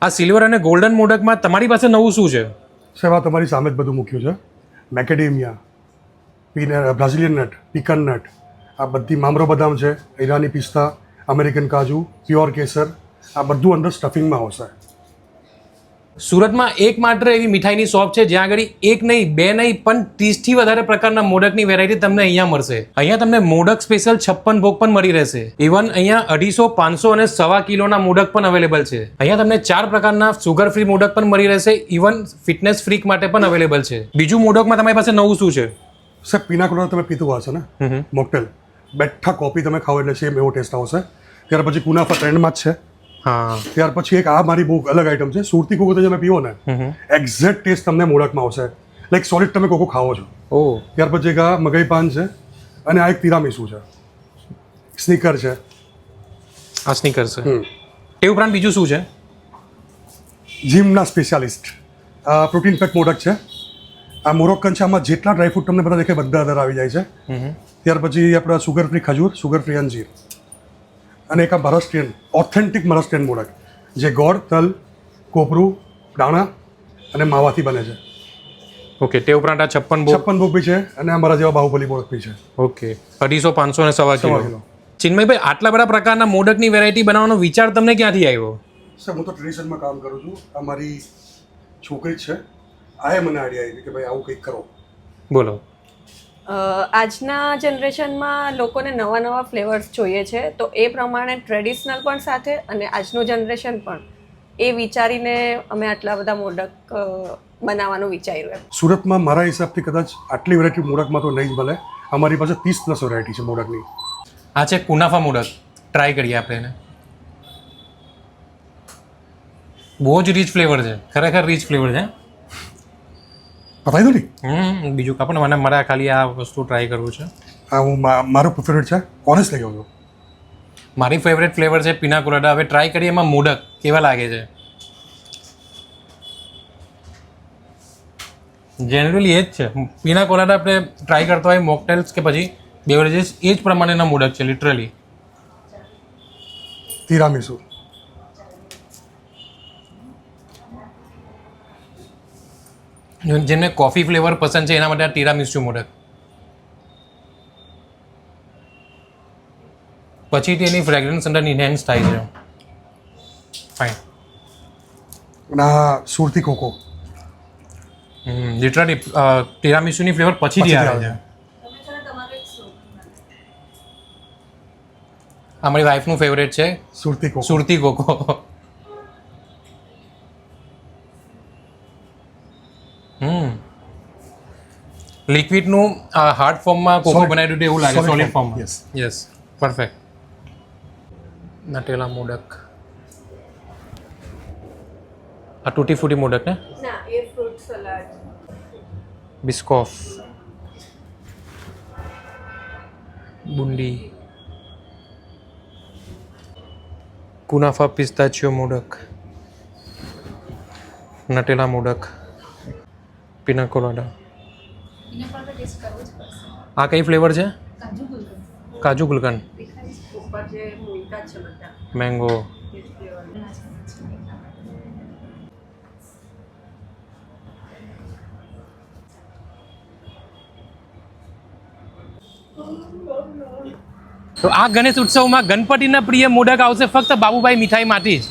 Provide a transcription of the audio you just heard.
આ સિલ્વર અને ગોલ્ડન મોડકમાં તમારી પાસે નવું શું છે? સાહેબ આ તમારી સામે જ બધું મૂક્યું છે. મેકેડેમિયા, બ્રાઝિલિયન નટ, પીકન નટ, આ બધી મામરો બદામ છે, ઈરાની પિસ્તા, અમેરિકન કાજુ, પ્યોર કેસર, આ બધું અંદર સ્ટફિંગમાં આવશે. સુરતમાં એકમાત્ર એવી મીઠાઈની શોપ છે જ્યાં આગળ એક નહીં, બે નહીં, પણ 30થી વધારે પ્રકારના મોડકની વેરાયટી તમને અહીંયા મળશે. અહીંયા તમને મોડક સ્પેશિયલ 56 ભોગ પણ મળી રહેશે. ઇવન અહીંયા 250, 500 અને 1.25 કિલોના મોડક પણ અવેલેબલ છે. અહીંયા તમને 4 પ્રકારના સુગર ફ્રી મોડક પણ મળી રહેશે. ઇવન ફિટનેસ ફ્રીક માટે પણ અવેલેબલ છે. બીજું મોડકમાં તમારી પાસે નવું શું છે? સાહેબ પીના કોલાડા તમે પીતું હશે ને, મોકટેલ બેઠા કોફી તમે ખાઓ એટલે સેમ એવો ટેસ્ટ આવશે. ત્યાર પછી કુનાફા ટ્રેન્ડમાં જ છે. હા. ત્યાર પછી એક આ મારી બહુ અલગ આઈટમ છે, સુરતી કોકો તમે પીવો ને એક્ઝેક્ટ ટેસ્ટ તમને મોડકમાં આવશે. લાઈક સોલિડ તમે કોકો ખાવો છો. ઓહ. ત્યાર પછી એક આ મગઈ પાન છે અને આ એક તિરામીસુ છે, સ્નીકર છે. આ સ્નીકર છે. એ ઉપરાંત બીજું શું છે? જીમના સ્પેશિયાલિસ્ટ પ્રોટીન પેક મોડક છે. આ મોરોક્કન છે, આમાં જેટલા ડ્રાયફ્રૂટ તમને બધા દેખાય બધા અંદર આવી જાય છે. ત્યાર પછી આપણા સુગર ફ્રી ખજૂર, સુગર ફ્રી અંજીર, અને એક આ મહારાષ્ટ્રીયન ઓથેન્ટિક મહારાષ્ટ્રીયન મોડક જે ગોળ, તલ, કોપરું, દાણા અને માવાથી બને છે. ઓકે. તે ઉપરાંત આ 56 ભોગ. 56 ભોગ બી છે અને અમારા જેવા બાહુબલી મોડક બી છે. ઓકે. 250, 500 અને 1.25 કિલો. કિલો. ચિન્મયભાઈ, આટલા બધા પ્રકારના મોડકની વેરાયટી બનાવવાનો વિચાર તમને ક્યાંથી આવ્યો? સર હું તો ટ્રેડિશનમાં કામ કરું છું. અમારી છોકરી જ છે, આ મને આઈડિયા આવી કે ભાઈ આવું કંઈક કરો. બોલો. આજના જનરેશનમાં લોકોને નવા નવા ફ્લેવર્સ જોઈએ છે, તો એ પ્રમાણે ટ્રેડિશનલ પણ સાથે અને આજનું જનરેશન પણ એ વિચારીને અમે આટલા બધા મોડક બનાવવાનું વિચાર્યું. સુરતમાં મારા હિસાબથી કદાચ આટલી વેરાયટી મોડકમાં તો નહીં જ મળે. અમારી પાસે 30+ વેરાયટી છે મોડકની. આ છે કુનાફા મોડક. ટ્રાય કરીએ આપણે એને. બહુ જ રીચ ફ્લેવર છે, ખરેખર રીચ ફ્લેવર છે. પતાવી દો ને. બીજું કાપડ મને મારે ખાલી આ વસ્તુ ટ્રાય કરવું છે. હા હું મારો ફેવરેટ છે, ઓનેસ્ટ લઈ ગયો. મારી ફેવરેટ ફ્લેવર છે પીના કોલાડા. હવે ટ્રાય કરીએ એમાં મોડક કેવા લાગે છે. જનરલી એ જ છે પીના કોલાડા. આપણે ટ્રાય કરતા હોય મોકટેલ્સ કે પછી બેવરેજીસ, એ જ પ્રમાણેના મોડક છે લિટરલી. તિરામીસુ જેમને કોફી ફ્લેવર પસંદ છે એના માટે આ તિરામીસુ મોડક. પછીથી એની ફ્રેગ્રન્સ અંદર ઇન્હેન્સ થાય છે. ફાઇન. અને આ સુરતી કોકો લિટરલી તિરામીસુની ફ્લેવર પછીથી આવે છે. આ મારી વાઈફનું ફેવરેટ છે, સુરતી કોકો. સુરતી કોકો. લિક્વિડનું હાર્ડ ફોર્મમાં કોકો બનાવી દીધું એવું લાગે, સોલિડ ફોર્મમાં. Yes, perfect. નટેલા મોડક. આ તૂટી ફૂટી મોડક ને? ના, એ fruit salad. Biscoff, boondi, kunafa pistachio modak, Nutella modak, pina colada. આ કઈ ફ્લેવર છે? કાજુ ગુલકંદ, ઉપર જે મૂળકા છે બધા મેંગો. તો આ ગણેશ ઉત્સવમાં ગણપતિના પ્રિય મોડક આવશે ફક્ત બાબુભાઈ મીઠાઈમાંથી જ.